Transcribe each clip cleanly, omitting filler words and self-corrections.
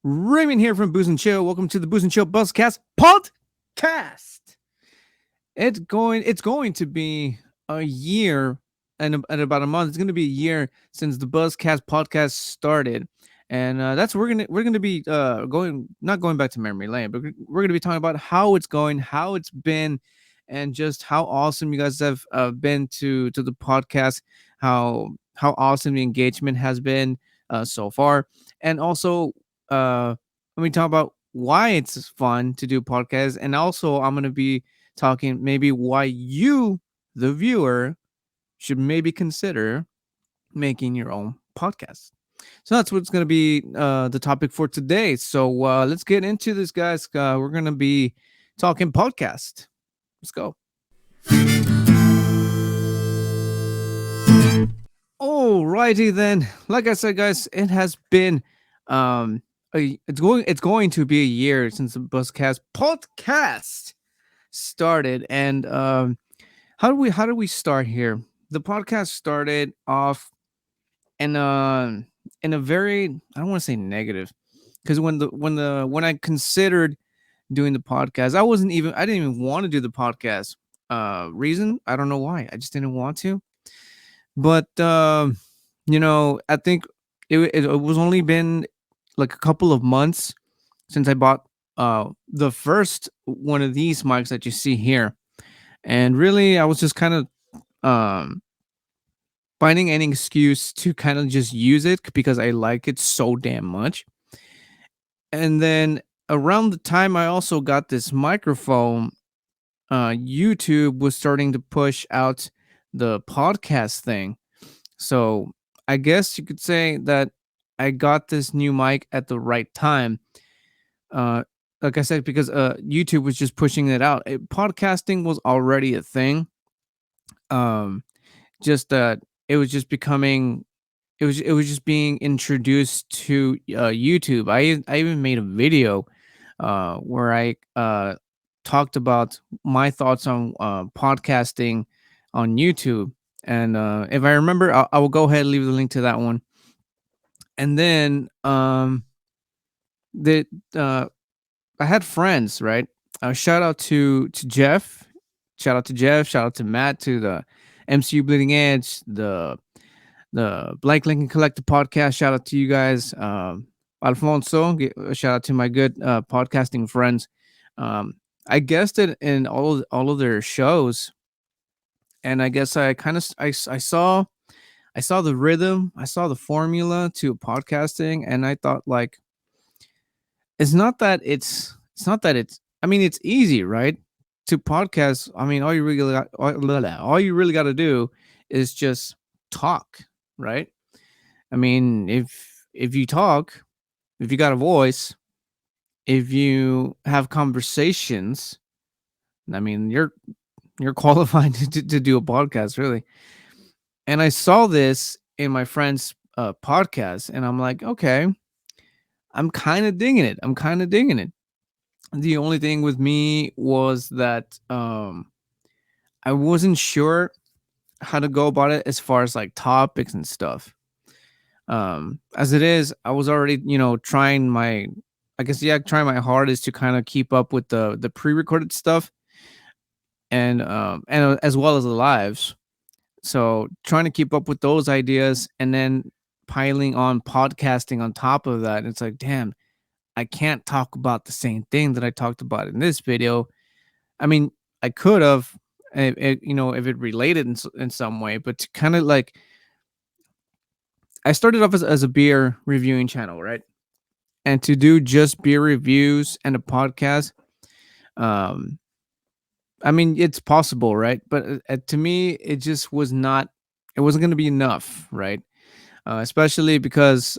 Raymond here from Booze and Chill. Welcome to the Booze and Chill Buzzcast podcast. It's going to be a year and about a month. It's going to be a year since the Buzzcast podcast started, and that's we're gonna be going not going back to memory lane, but we're gonna be talking about how it's going, how it's been, and just how awesome you guys have been to the podcast, how awesome the engagement has been so far, and also when we talk about why it's fun to do podcasts, and also I'm gonna be talking maybe why you, the viewer, should maybe consider making your own podcast. So that's what's gonna be the topic for today. So let's get into this, guys. We're gonna be talking podcast. Let's go. Alrighty then. Like I said, guys, it has been it's going to be a year since the Buzzcast podcast started. And how do we start here? The podcast started off in a very, I don't want to say negative, because when I considered doing the podcast, I didn't even want to do the podcast. Reason, I don't know why. I just didn't want to. But I think it was only been like a couple of months since I bought the first one of these mics that you see here, and really I was just kind of um finding any excuse to kind of just use it because I like it so damn much. And then around the time I also got this microphone, YouTube was starting to push out the podcast thing. So I guess you could say that I got this new mic at the right time. Uh, like I said, because YouTube was just pushing it out. Podcasting was already a thing. Um, just that it was just becoming. It was just being introduced to YouTube. I even made a video where I talked about my thoughts on podcasting on YouTube. And if I remember, I will go ahead and leave the link to that one. And then the I had friends, right? Shout out to Jeff. Shout out to Jeff. Shout out to Matt, to the MCU Bleeding Edge, the Blank Lincoln Collective podcast. Shout out to you guys. Alfonso, a shout out to my good podcasting friends. I guessed it in all of their shows, and I guess I kind of I saw the rhythm, I saw the formula to podcasting, and I thought, like, it's not that it's I mean, it's easy, right? To podcast, I mean, all you really got to do is just talk, right? I mean, if you talk, if you got a voice, if you have conversations, I mean, you're qualified to do a podcast, really. And I saw this in my friend's podcast, and I'm like, okay, I'm kind of digging it. I'm kind of digging it. The only thing with me was that I wasn't sure how to go about it as far as like topics and stuff. As it is, I was already, trying my, I guess, yeah, trying my hardest to kind of keep up with the pre-recorded stuff, and as well as the lives. So trying to keep up with those ideas, and then piling on podcasting on top of that, it's like, damn, I can't talk about the same thing that I talked about in this video. I mean, I could have, if it related in some way, but to kind of like, I started off as a beer reviewing channel, right? And to do just beer reviews and a podcast, um, I mean, it's possible, right? But to me, it just was not. It wasn't going to be enough, right? Especially because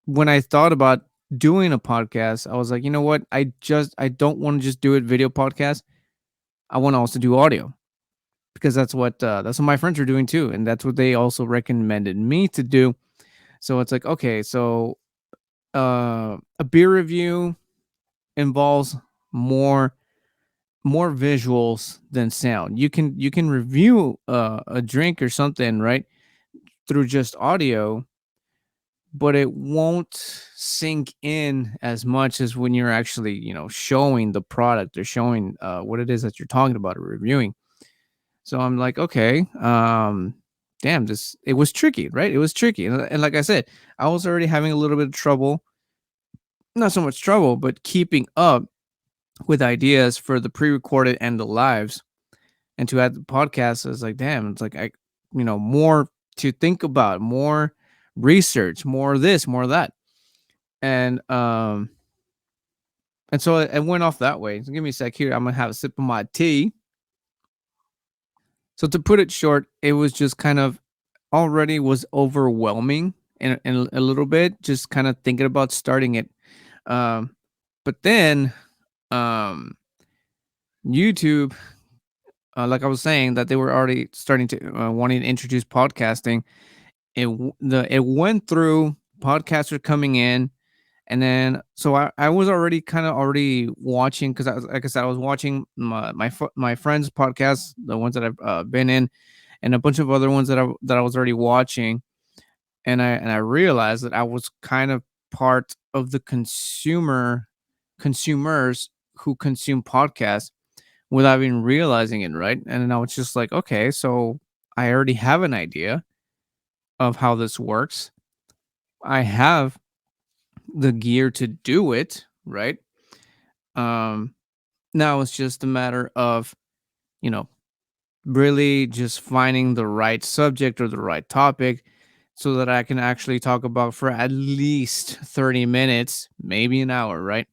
when I thought about doing a podcast, I was like, you know what? I don't want to just do it video podcast. I want to also do audio, because that's what my friends are doing too, and that's what they also recommended me to do. So it's like, okay, so a beer review involves more more visuals than sound. You can review a drink or something, right, through just audio, but it won't sink in as much as when you're actually, showing the product or showing what it is that you're talking about or reviewing. So I'm like, okay, damn, this it was tricky, right? It was tricky, and like I said, I was already having a little bit of trouble, not so much trouble, but keeping up with ideas for the pre-recorded and the lives, and to add the podcast, I was like, damn, it's like more to think about, more research, more this, more that, and so it went off that way. So give me a sec here. I'm gonna have a sip of my tea. So to put it short, it was just kind of already was overwhelming in a little bit, just kind of thinking about starting it. Um, but then um, YouTube, like I was saying, that they were already starting to wanting to introduce podcasting. It went through podcasters coming in, and then so I was already kind of already watching because like I said, I was watching my friends' podcasts, the ones that I've been in, and a bunch of other ones that I was already watching, and I realized that I was kind of part of the consumers who consume podcasts without even realizing it, right? And then I was just like, okay, so I already have an idea of how this works. I have the gear to do it, right? Um, Now it's just a matter of, you know, really just finding the right subject or the right topic so that I can actually talk about for at least 30 minutes, maybe an hour, right?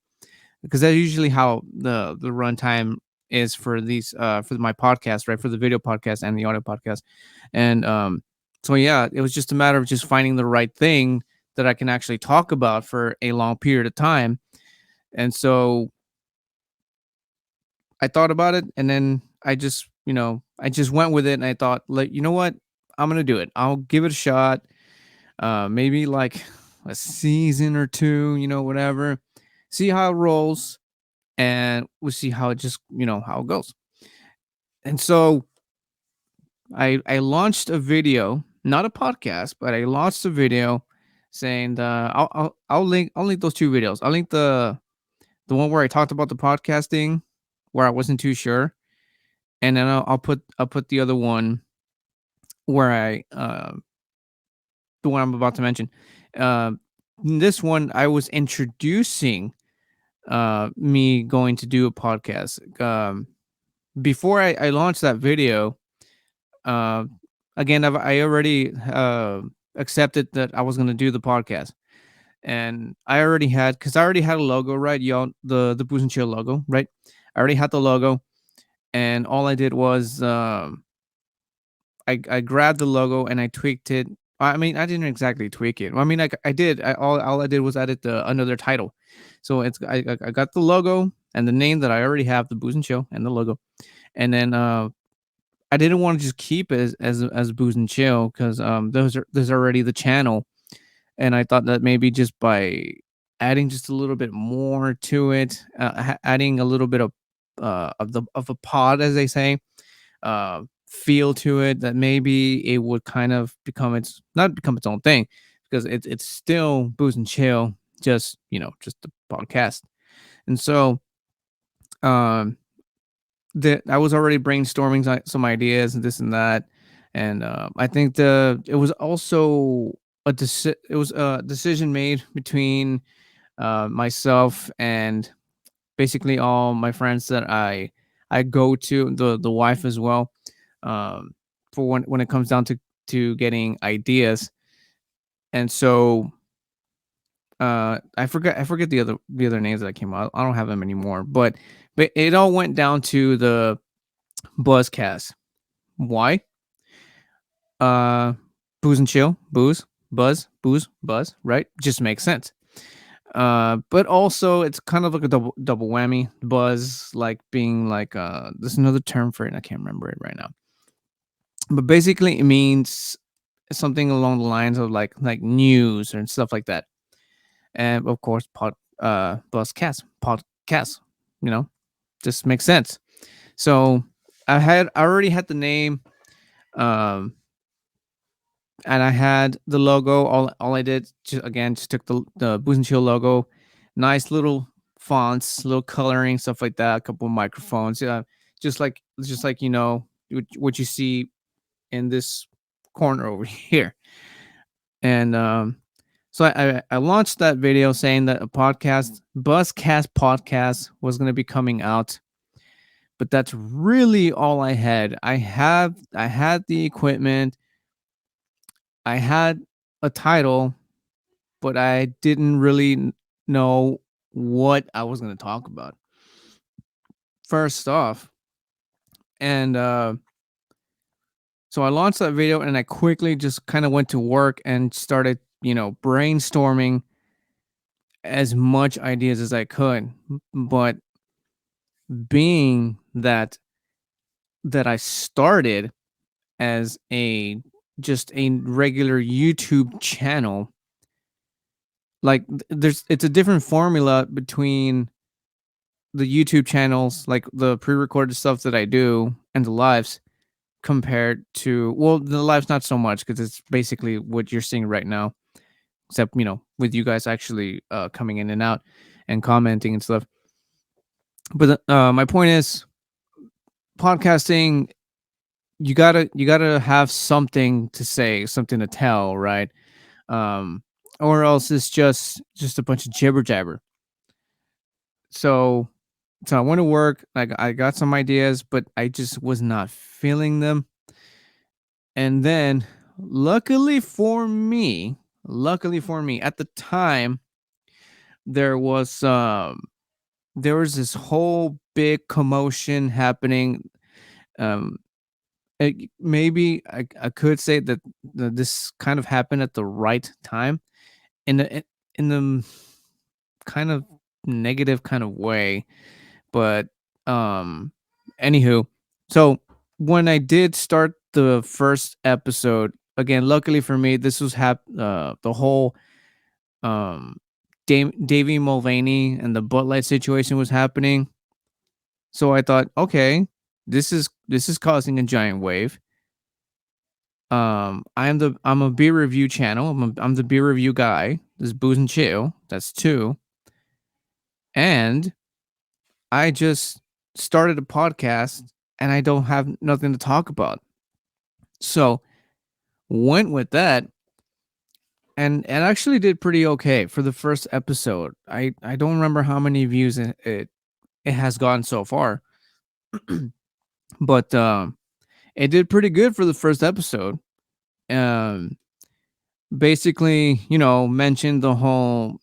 Because that's usually how the runtime is for these for my podcast, right? For the video podcast and the audio podcast. And so yeah, it was just a matter of just finding the right thing that I can actually talk about for a long period of time. And so I thought about it, and then I just went with it, and I thought, like, you know what? I'm gonna do it. I'll give it a shot. Maybe like a season or two, whatever. See how it rolls, and we'll see how it just, how it goes. And so I launched a video, not a podcast, but I launched a video saying I'll link those two videos. I'll link the one where I talked about the podcasting, where I wasn't too sure, and then I'll put the other one where the one I'm about to mention. Uh, this one I was introducing me going to do a podcast. Before I launched that video, uh, again I already accepted that I was going to do the podcast, and I already had because I already had a logo, right? Y'all, the Booze and Chill logo, right? I already had the logo, and all I did was I grabbed the logo and I tweaked it. I mean, I didn't exactly tweak it. I mean, I did. All I did was added the another title. So I got the logo and the name that I already have, the Booze and Chill, and the logo. And then I didn't want to just keep it as Booze and Chill because there's already the channel, and I thought that maybe just by adding just a little bit more to it, adding a little bit of a pod, as they say, feel to it, that maybe it would kind of become its not become its own thing because it's still Booze and Chill, just just the podcast. And so um that I was already brainstorming some ideas and this and that, and I think it was also it was a decision made between myself and basically all my friends that I go to, the wife as well, um, for when it comes down to getting ideas. And so I forget the other names that came out. I don't have them anymore, but it all went down to the Buzzcast. Why? Uh, Booze and Chill, booze, buzz, booze, buzz, right? Just makes sense. But also it's kind of like a double whammy. Buzz, like being like there's another term for it, and I can't remember it right now. But basically it means something along the lines of like news and stuff like that. And of course buzzcast, podcast, you know, just makes sense. So I already had the name. Um and I had the logo. All I did, again, just took the Booze and Chill logo, nice little fonts, little coloring, stuff like that. A couple of microphones, yeah, just like what you see in this corner over here. And so I launched that video saying that a Buzzcast podcast was going to be coming out, but that's really all I had. I had the equipment, I had a title, but I didn't really know what I was going to talk about. First off, and so I launched that video, and I quickly just kind of went to work and started, brainstorming as much ideas as I could. But being that I started as a just a regular YouTube channel, like it's a different formula between the YouTube channels, like the pre-recorded stuff that I do and the lives, compared to, well, the lives not so much because it's basically what you're seeing right now, except with you guys actually coming in and out and commenting and stuff. But my point is, podcasting, you gotta have something to say, something to tell, right? Um, or else it's just a bunch of jibber jabber. So I went to work. I got some ideas, but I just was not feeling them. And then, luckily for me, at the time, there was there was this whole big commotion happening. Um, maybe I could say that this kind of happened at the right time, in the kind of negative kind of way. But anywho, so when I did start the first episode, again, luckily for me, this was the whole um Davey Mulvaney and the Bud Light situation was happening. So I thought, okay, this is causing a giant wave. I'm a beer review channel. I'm the beer review guy. This is Booze and Chill. That's two. And I just started a podcast, and I don't have nothing to talk about. So went with that, and actually did pretty okay for the first episode. I don't remember how many views it has gotten so far, but it did pretty good for the first episode. Um, Basically, mentioned the whole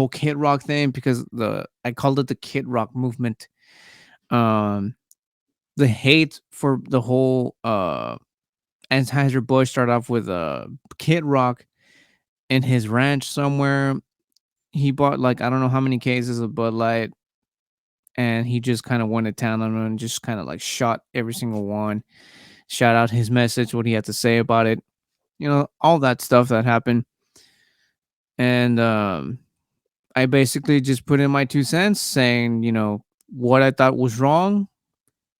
Kid Rock thing, because the I called it the Kid Rock movement. Um, the hate for the whole Anheuser-Busch started off with Kid Rock in his ranch somewhere. He bought, like, I don't know how many cases of Bud Light, and he just kind of went to town on them and just kind of like shot every single one. Shout out his message, what he had to say about it. All that stuff that happened. And I basically just put in my 2 cents, saying, what I thought was wrong,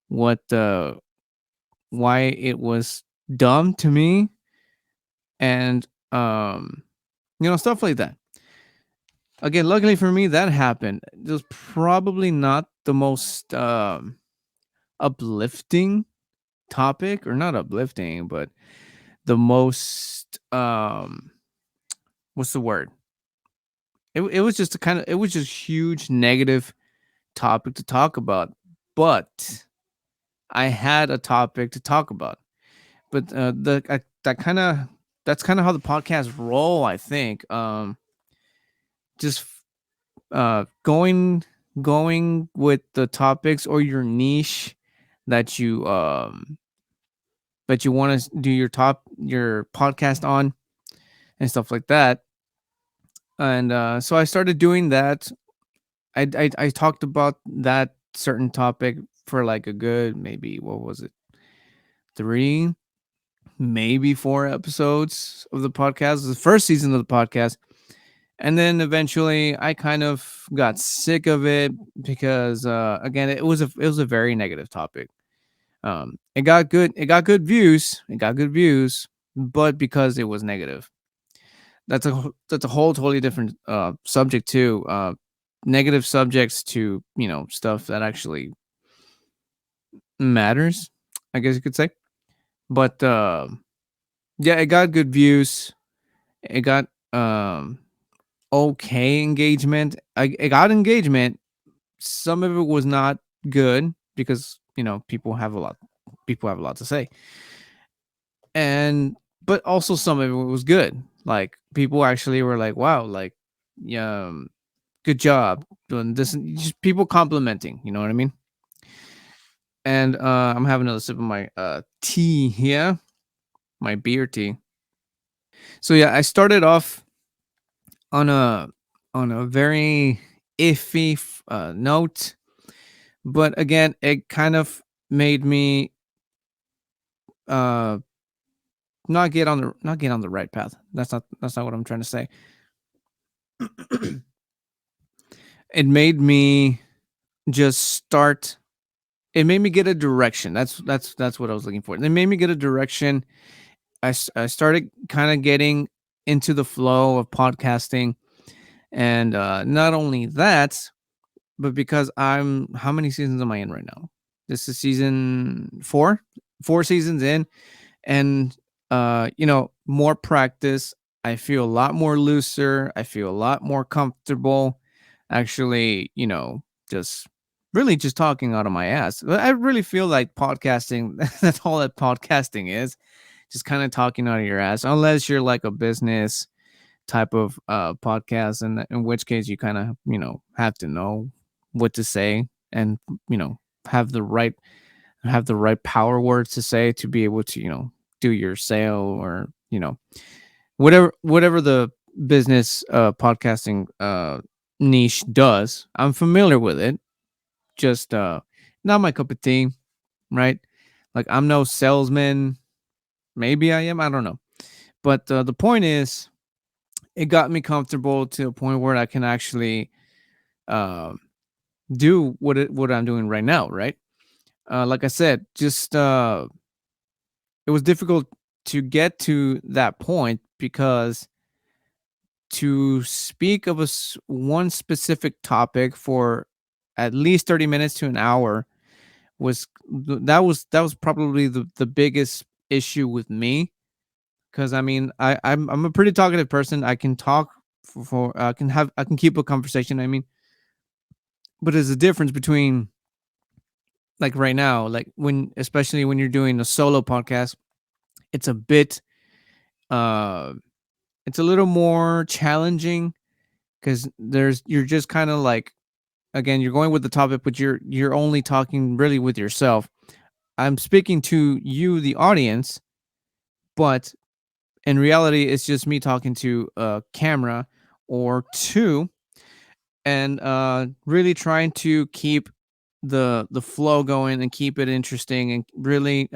what why it was dumb to me, and stuff like that. Again, luckily for me, that happened. It was probably not the most uplifting topic, or not uplifting, but the most what's the word? It was just it was just huge negative topic to talk about. But I had a topic to talk about. But that's kind of how the podcast roll, I think. Just going with the topics or your niche that you want to do your podcast on, and stuff like that. And so I started doing that. I talked about that certain topic for like a good, maybe, what was it, 3, maybe 4 episodes of the podcast, the first season of the podcast. And then eventually I kind of got sick of it, because again, it was a very negative topic. It got good views. but because it was negative. That's a whole totally different subject too. Negative subjects to stuff that actually matters, I guess you could say. But yeah, it got good views. It got okay engagement. It got engagement. Some of it was not good because people have a lot to say, and but also some of it was good. Like people actually were like, "Wow, like, yeah, good job doing this." Just people complimenting. You know what I mean? And I'm having another sip of my tea here, my beer tea. So yeah, I started off on a very iffy note, but again, it kind of made me uh not get on the right path. That's not what I'm trying to say. It made me just start. It made me get a direction. That's what I was looking for. It made me get a direction. I started kind of getting into the flow of podcasting, and not only that, but because I'm how many seasons am I in right now? This is season 4, 4 seasons in, and more practice. I feel a lot more looser. I feel a lot more comfortable. Actually, just really just talking out of my ass. I really feel like podcasting. That's all that podcasting is. Just kind of talking out of your ass, unless you're like a business type of podcast, and in which case you kind of have to know what to say, and you know have the right have the right power words to say to be able to do your sale, or whatever the business podcasting niche does. I'm familiar with it, just not my cup of tea, right? Like, I'm no salesman. Maybe I am, I don't know. But the point is, it got me comfortable to a point where I can actually uh, do what I'm doing right now, right? Like I said, just it was difficult to get to that point because to speak of one specific topic for at least 30 minutes to an hour that was probably the biggest issue with me, because I mean I'm a pretty talkative person. I can talk I can keep a conversation, I mean, but there's a difference between, like, right now, like, especially when you're doing a solo podcast. It's a bit uh it's a little more challenging, because you're just kind of like, again, you're going with the topic, but you're only talking really with yourself. I'm speaking to you, the audience, but in reality it's just me talking to a camera or two, and really trying to keep the flow going and keep it interesting, and really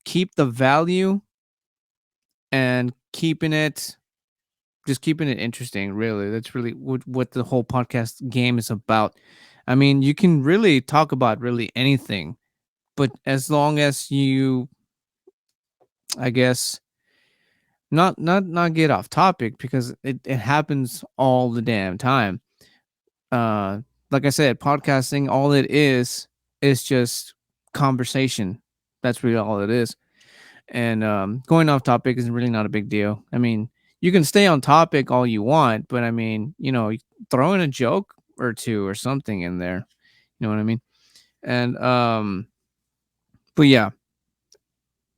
keep the value, and keeping it interesting. Really, that's really what the whole podcast game is about. I mean, you can really talk about really anything, but as long as you, I guess, not get off topic, because it happens all the damn time. uh like I said, podcasting, all it is just conversation. That's really all it is. And going off topic is really not a big deal. I mean, you can stay on topic all you want, but I mean, throw in a joke or two or something in there. You know what I mean? And but yeah,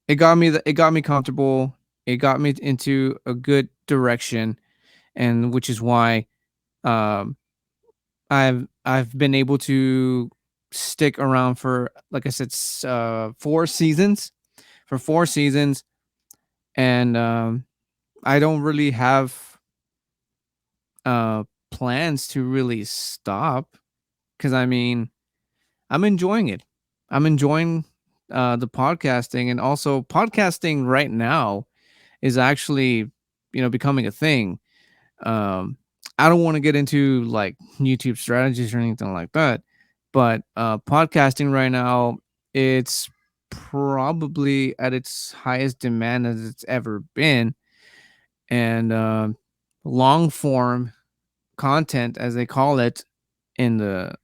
it got me comfortable. It got me into a good direction, and which is why um I've been able to stick around for, like I said, 4 seasons, for 4 seasons. And I don't really have uh plans to really stop, because I mean, I'm enjoying it. I'm enjoying the podcasting, and also podcasting right now is actually becoming a thing. um I don't want to get into like YouTube strategies or anything like that, but podcasting right now, it's probably at its highest demand as it's ever been, and long form content, as they call it, in the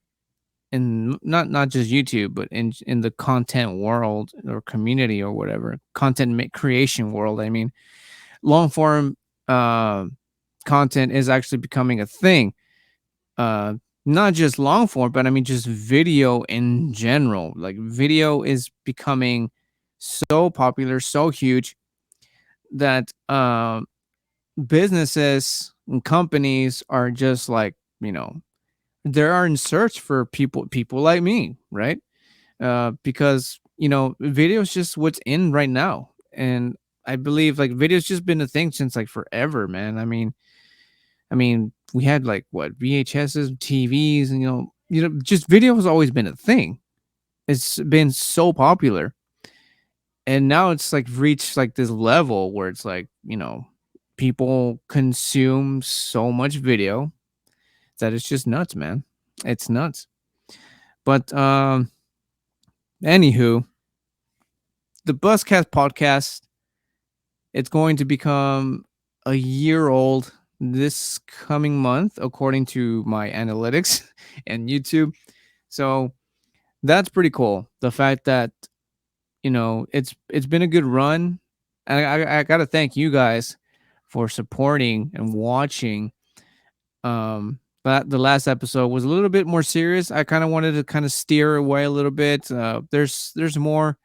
in not just YouTube, but in the content world or community or whatever creation world. I mean, long form uh, content is actually becoming a thing. Uh, Not just long form, but I mean just video in general. Like video is becoming so popular, so huge that businesses and companies are just like, they are in search for people like me, right? Because video is just what's in right now, and I believe like video's just been a thing since like forever, man. I mean, we had like what VHSs, TVs, and just video has always been a thing. It's been so popular, and now it's like reached like this level where it's like people consume so much video that it's just nuts, man. It's nuts. But anywho, the Buzzcast podcast, it's going to become a year old this coming month, according to my analytics and YouTube. So that's pretty cool. The fact that it's been a good run, and I got to thank you guys for supporting and watching. But the last episode was a little bit more serious. I kind of wanted to kind of steer away a little bit. There's more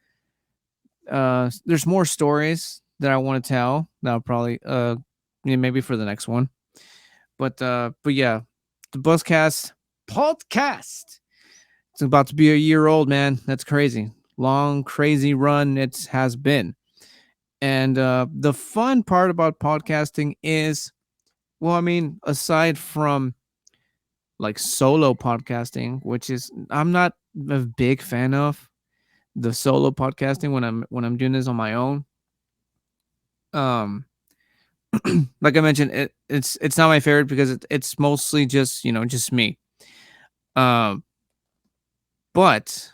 stories that I want to tell. That I'll probably maybe for the next one. But yeah, the Buzzcast podcast. It's about to be a year old, man. That's crazy. Long, crazy run it has been. And the fun part about podcasting is, well, I mean, aside from like solo podcasting, which is I'm not a big fan of the solo podcasting when I'm doing this on my own. Um, like I mentioned, it's not my favorite because it's mostly just just me. Um, but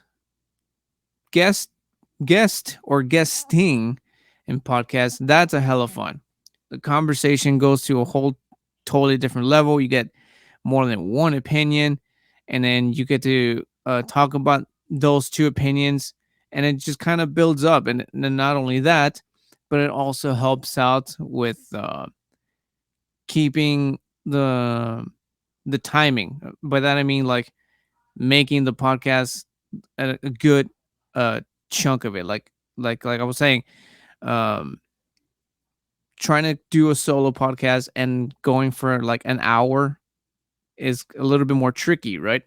guest guest or guesting in podcasts, that's a hell of fun. The conversation goes to a whole totally different level. You get more than one opinion, and then you get to talk about those two opinions, and it just kind of builds up. And then not only that, but it also helps out with keeping the timing. By that I mean like making the podcast a good uh chunk of it. Like I was saying, um trying to do a solo podcast and going for like an hour is a little bit more tricky, right?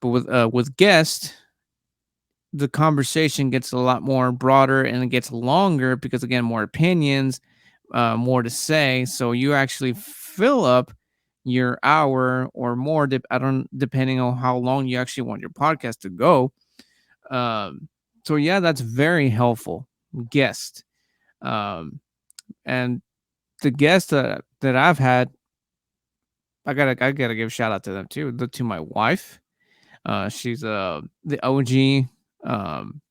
But with guests, the conversation gets a lot more broader and it gets longer because again, more opinions, more to say. So you actually fill up your hour or more. I don't depending on how long you actually want your podcast to go. So yeah, that's very helpful. Guest, um, and the guests that I've had, I gotta give a shout out to them too. To my wife, she's the OG um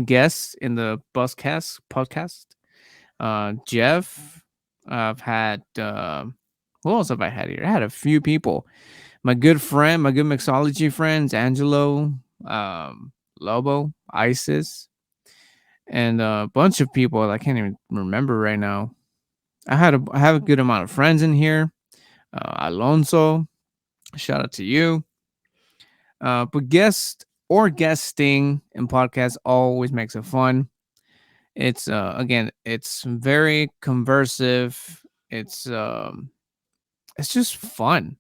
guest in the Buzzcast podcast. Jeff, I've had who else have I had here? I had a few people. My good friend, my good mixology friends, Angelo, Lobo, Isis, and a bunch of people I can't even remember right now. I have a good amount of friends in here. Alonso, shout out to you. But guest or guesting in podcasts always makes it fun. It's again, it's very conversive. It's just fun.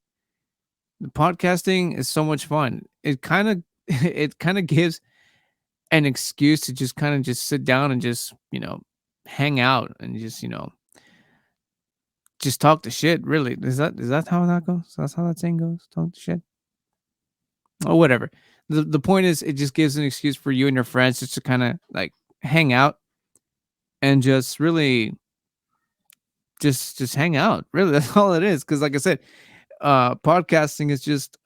The podcasting is so much fun. It kind of it kind of gives an excuse to just kind of just sit down and just hang out and just talk the shit. Really, is that how that goes? That's how that saying goes. Talk the shit or whatever. The point is, it just gives an excuse for you and your friends just to kind of like hang out and just really just hang out. Really, that's all it is. Because like I said, podcasting is just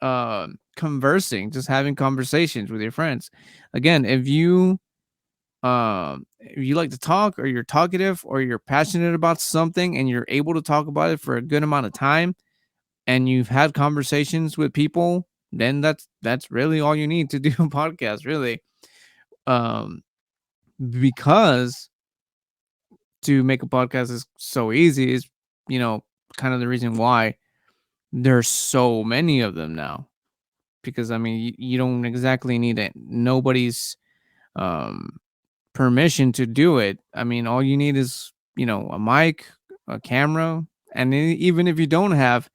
conversing, just having conversations with your friends. Again, if you If you like to talk, or you're talkative, or you're passionate about something and you're able to talk about it for a good amount of time, and you've had conversations with people, then that's really all you need to do a podcast, really. Um, because to make a podcast is so easy is, you know, kind of the reason why there's so many of them now. Because I mean, you don't exactly need it. Nobody's um permission to do it. I mean, all you need is, a mic, a camera, and even if you don't have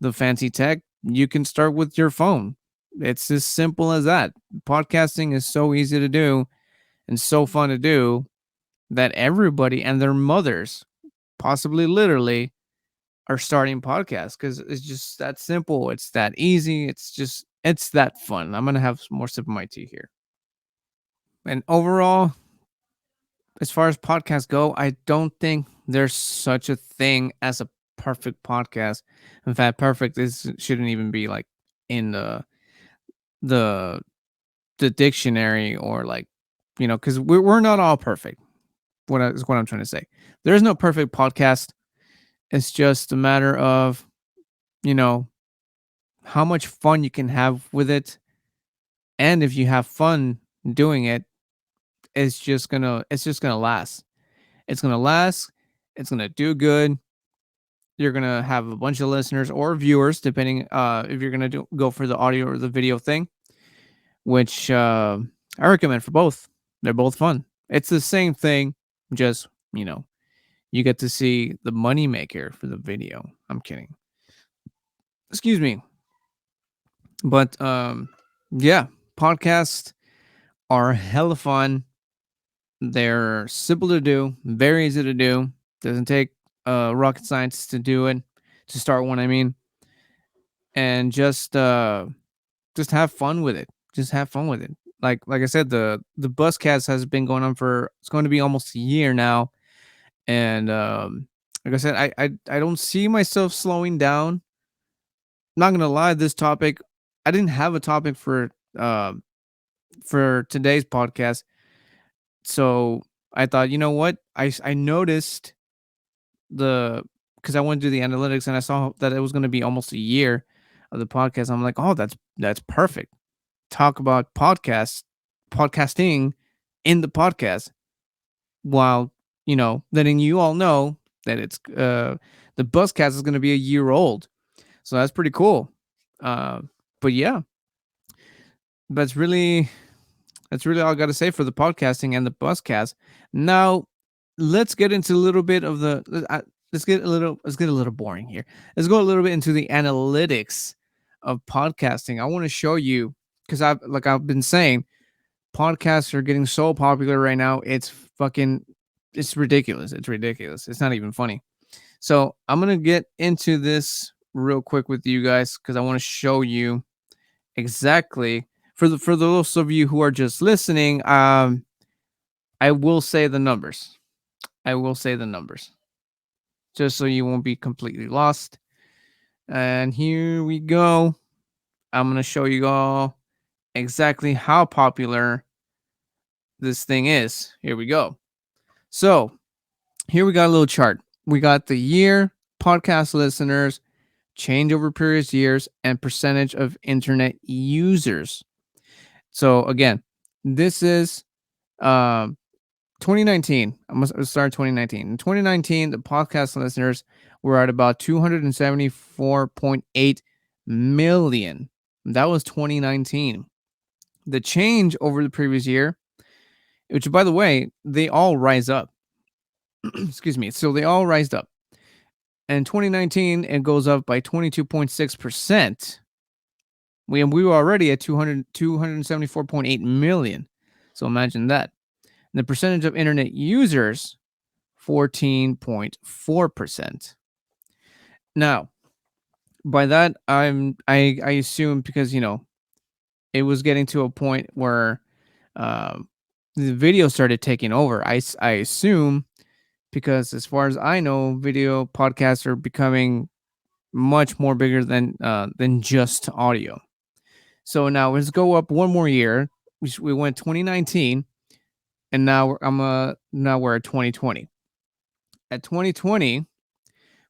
the fancy tech, you can start with your phone. It's as simple as that. Podcasting is so easy to do and so fun to do that everybody and their mothers, possibly literally, are starting podcasts because it's just that simple. It's that easy. It's that fun. I'm gonna have some more sip of my tea here. And overall, as far as podcasts go, I don't think there's such a thing as a perfect podcast. In fact, perfect is shouldn't even be like in the the dictionary, or like, because we're not all perfect. Is what I'm trying to say. There's no perfect podcast. It's just a matter of, you know how much fun you can have with it, and if you have fun doing it, it's just gonna last. It's gonna last. It's gonna do good. You're gonna have a bunch of listeners or viewers, depending if you're gonna go for the audio or the video thing, which I recommend for both. They're both fun. It's the same thing, just you get to see the money maker for the video. I'm kidding. Excuse me, but yeah, podcasts are hella fun. They're simple to do, very easy to do. Doesn't take rocket science to do it, to start one. I mean, and just have fun with it. Just have fun with it. Like I said, the Buzzcast has been going on for, it's going to be almost a year now, and like I said, I don't see myself slowing down. Not gonna lie, this topic, I didn't have a topic for today's podcast, so I thought, you know what, I noticed the because I went to do the analytics and I saw that it was going to be almost a year of the podcast. I'm like, oh, that's perfect. Talk about podcasting in the podcast, while letting you all know that it's the Buzzcast is going to be a year old. So that's pretty cool. Uh, but yeah, that's really that's really all I got to say for the podcasting and the Buzzcast. Now, let's get into a little bit of let's get a little boring here. Let's go a little bit into the analytics of podcasting. I want to show you, because I've been saying, podcasts are getting so popular right now. It's ridiculous. It's ridiculous. It's not even funny. So I'm gonna get into this real quick with you guys, because I want to show you exactly, for those of you who are just listening. I will say the numbers. I will say the numbers, just so you won't be completely lost. And here we go. I'm going to show you all exactly how popular this thing is. Here we go. So, here we got a little chart. We got the year, podcast listeners, change over previous years, and percentage of internet users. So, again, this is um, 2019. I'm going to start 2019. In 2019, the podcast listeners were at about 274.8 million. That was 2019. The change over the previous year, which, by the way, they all rise up. Excuse me. So they all rised up. In 2019, it goes up by 22.6%. We were already at 274.8 million. So imagine that. And the percentage of internet users, 14.4%. Now, by that, I assume, because it was getting to a point where uh, the video started taking over. I assume, because as far as I know, video podcasts are becoming much more bigger than just audio. So now let's go up one more year. We went 2019. and now we're at 2020. At 2020,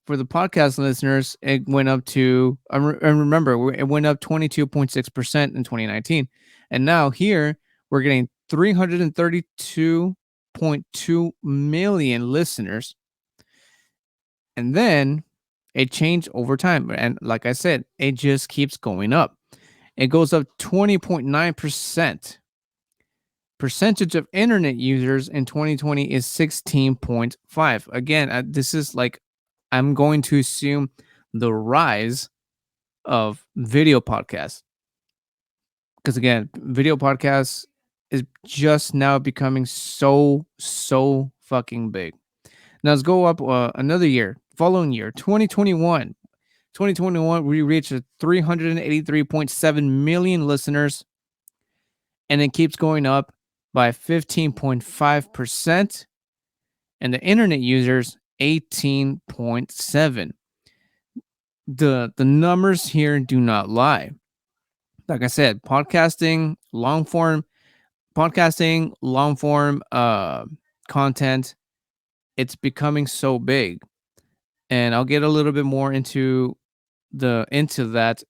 for the podcast listeners, it went up to and remember it went up 22.6% in 2019, and now here we're getting 332.2 million listeners, and then it changed over time, and like I said, it just keeps going up. It goes up 20.9%. Percentage of internet users in 2020 is 16.5. Again, this is like, I'm going to assume the rise of video podcasts, because again, video podcasts is just now becoming so fucking big. Now let's go up another year, following year, 2021. 2021, we reached 383.7 million listeners, and it keeps going up by 15.5%, and the internet users 18.7. The numbers here do not lie. Like I said, podcasting, long form content, it's becoming so big. And I'll get a little bit more into that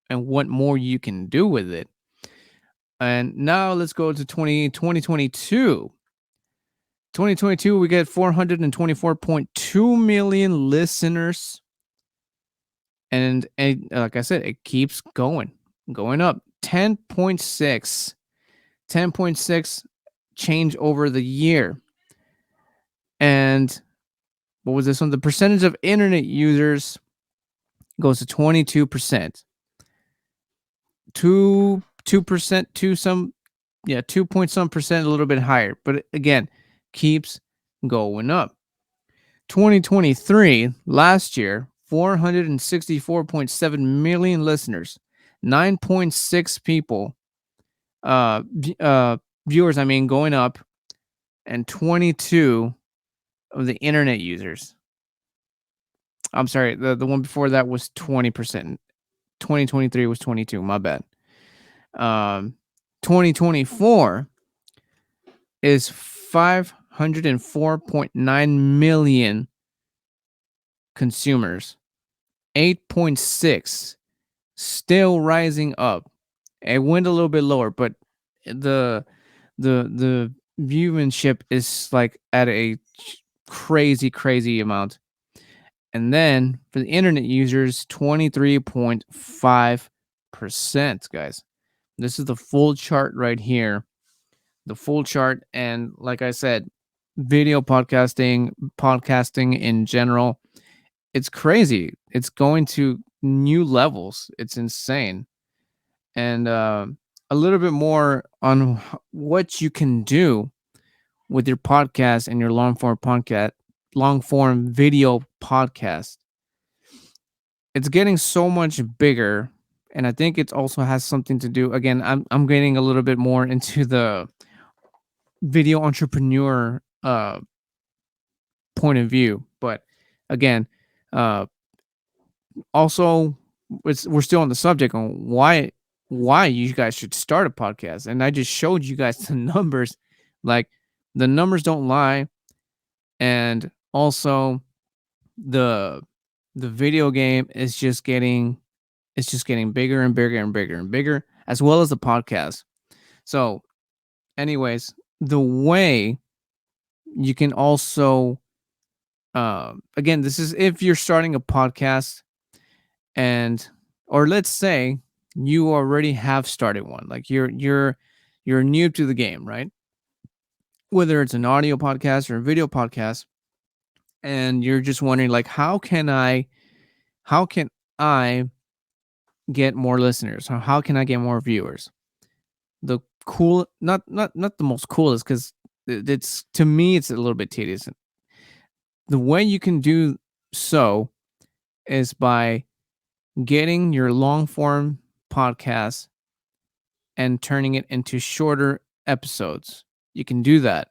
and what more you can do with it. And now let's go to 2022. 2022, we get 424.2 million listeners. And like I said, it keeps going up. 10.6 change over the year. And what was this one? The percentage of internet users goes to 22%. 2%, 2 point some percent, a little bit higher. But again, keeps going up. 2023, last year, 464.7 million listeners, 9.6 people, viewers, going up, and 22 of the internet users. I'm sorry, the one before that was 20%. 2023 was 22, my bad. 2024 is 504.9 million consumers, 8.6, still rising up. It went a little bit lower, but the viewership is like at a crazy amount. And then for the internet users, 23.5%, guys. This is the full chart right here. The full chart. And like I said, video podcasting in general, it's crazy. It's going to new levels. It's insane. And a little bit more on what you can do with your podcast and your long form video podcast. It's getting so much bigger, and I think it also has something to do. Again, I'm getting a little bit more into the video entrepreneur point of view, but again, also we're still on the subject on why you guys should start a podcast, and I just showed you guys the numbers. Like, the numbers don't lie, and also the video game is just getting bigger and bigger and bigger and bigger, as well as the podcast. So anyways, the way you can also again, this is if you're starting a podcast, and or let's say you already have started one, like you're new to the game, right? Whether it's an audio podcast or a video podcast, and you're just wondering, like, how can I get more listeners, or how can I get more viewers? The cool, not the most coolest, because it's, to me, it's a little bit tedious. The way you can do so is by getting your long form podcast and turning it into shorter episodes. You can do that.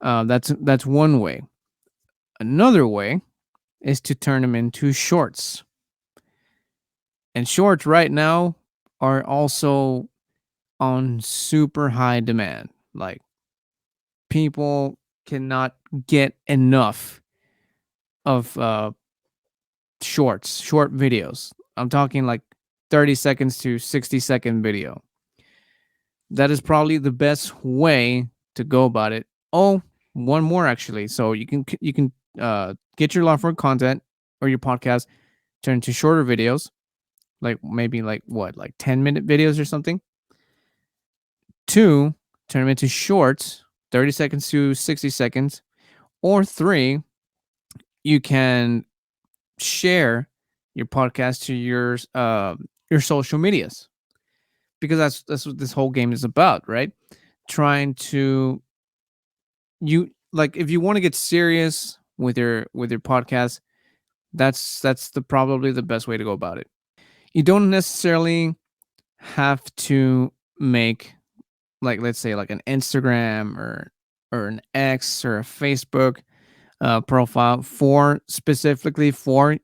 That's one way. Another way is to turn them into shorts. And shorts right now are also on super high demand. Like, people cannot get enough of short videos. I'm talking like 30 seconds to 60-second video. That is probably the best way to go about it. Oh, one more actually. So you can get your long form content or your podcast turned into shorter videos, like maybe like what, like 10-minute videos or something. Two, turn them into shorts, 30 seconds to 60 seconds. Or three, you can share your podcast to your social medias, because that's what this whole game is about, right? Trying to, you like, if you want to get serious with your podcast, that's the probably the best way to go about it. You don't necessarily have to make, like, let's say like an Instagram or an X or a Facebook profile for specifically for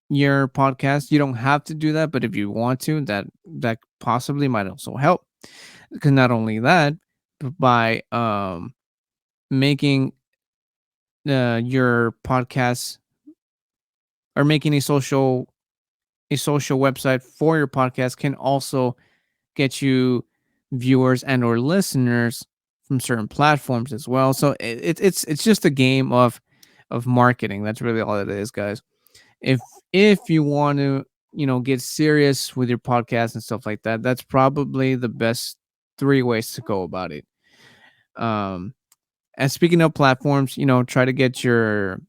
your podcast. You don't have to do that, but if you want to, that possibly might also help. Because not only that, but by making your podcast, or making a social website for your podcast, can also get you viewers and or listeners from certain platforms as well. So it's just a game of marketing. That's really all it is, guys. if if you want to, get serious with your podcast and stuff like that, that's probably the best three ways to go about it. um and speaking of platforms, try to get your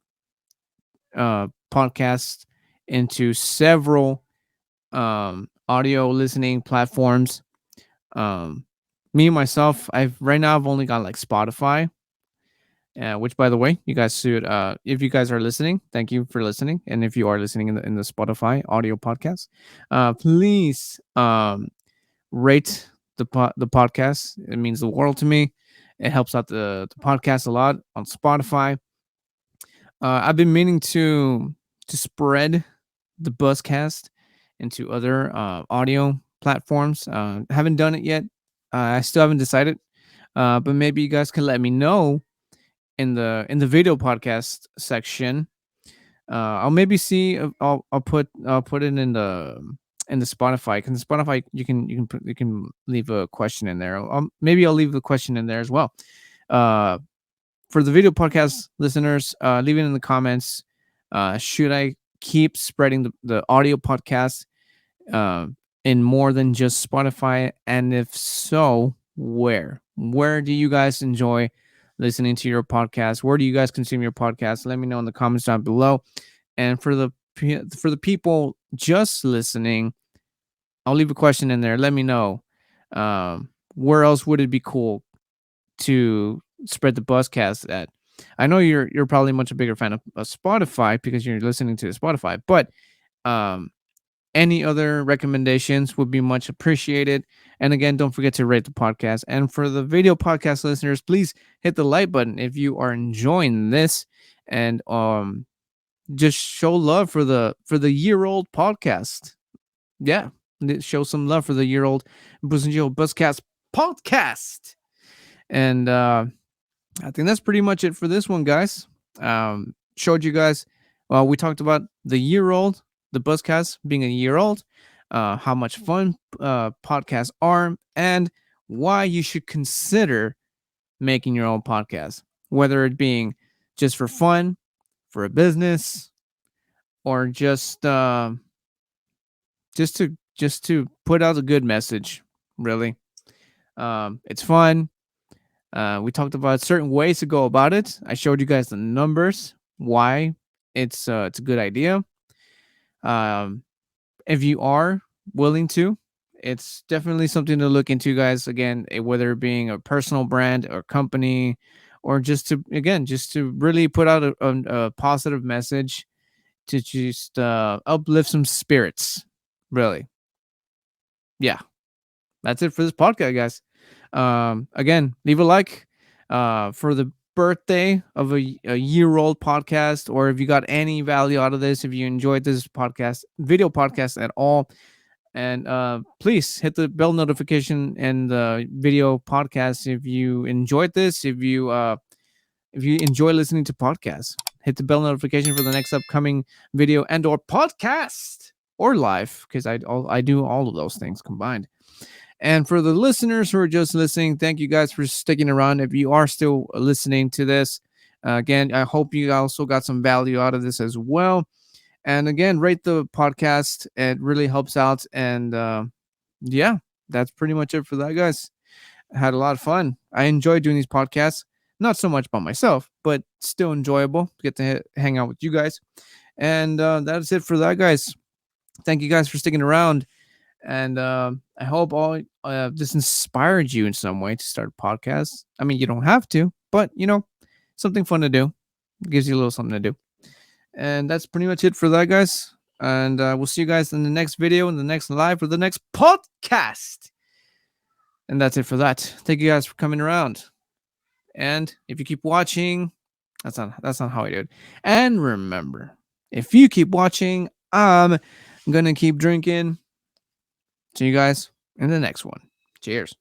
podcast into several audio listening platforms. um Me myself, I've only got like Spotify. Which, by the way, you guys should, if you guys are listening, thank you for listening. And if you are listening in the Spotify audio podcast, please rate the podcast. It means the world to me. It helps out the podcast a lot on Spotify. I've been meaning to spread the Buzzcast into other audio platforms. Haven't done it yet. I still haven't decided. But maybe you guys can let me know in the video podcast section. I'll maybe see. I'll put it in the Spotify. Because Spotify, you can leave a question in there. Maybe I'll leave the question in there as well. Uh, for the video podcast listeners, leave it in the comments. Should I keep spreading the audio podcast uh, in more than just Spotify? And if so, where? Where do you guys enjoy listening to your podcast? Where do you guys consume your podcast? Let me know in the comments down below. And for the people just listening, I'll leave a question in there. Let me know, where else would it be cool to spread the Buzzcast at. I know you're probably much a bigger fan of Spotify because you're listening to Spotify, but um, any other recommendations would be much appreciated. And again, don't forget to rate the podcast. And for the video podcast listeners, please hit the like button if you are enjoying this, and just show love for the year-old podcast. Yeah, show some love for the year-old Booze&Chill Buzzcast podcast. And I think that's pretty much it for this one, guys. Showed you guys. Well, we talked about the Buzzcast being a year old, how much fun podcasts are, and why you should consider making your own podcast, whether it being just for fun, for a business, or just to put out a good message. Really, it's fun. We talked about certain ways to go about it. I showed you guys the numbers, why it's a good idea. Um, if you are willing to, it's definitely something to look into, guys. Again, whether it being a personal brand or company, or just to really put out a positive message to just uplift some spirits. Really, yeah. That's it for this podcast, guys. Again, leave a like for the birthday of a year-old podcast, or if you got any value out of this, if you enjoyed this podcast, video podcast at all. And please hit the bell notification and the video podcast if you enjoyed this. If you if you enjoy listening to podcasts, hit the bell notification for the next upcoming video and or podcast or live, because I do all of those things combined. And for the listeners who are just listening, thank you guys for sticking around. If you are still listening to this, again, I hope you also got some value out of this as well. And again, rate the podcast. It really helps out. And yeah, that's pretty much it for that, guys. I had a lot of fun. I enjoy doing these podcasts. Not so much by myself, but still enjoyable to get to hang out with you guys. And that's it for that, guys. Thank you guys for sticking around. And I hope all this inspired you in some way to start a podcast. I mean, you don't have to, but something fun to do. It gives you a little something to do. And that's pretty much it for that, guys. And we'll see you guys in the next video, in the next live, or the next podcast. And that's it for that. Thank you guys for coming around. And if you keep watching, that's not how I do it. And remember, if you keep watching, I'm gonna keep drinking. See you guys in the next one. Cheers.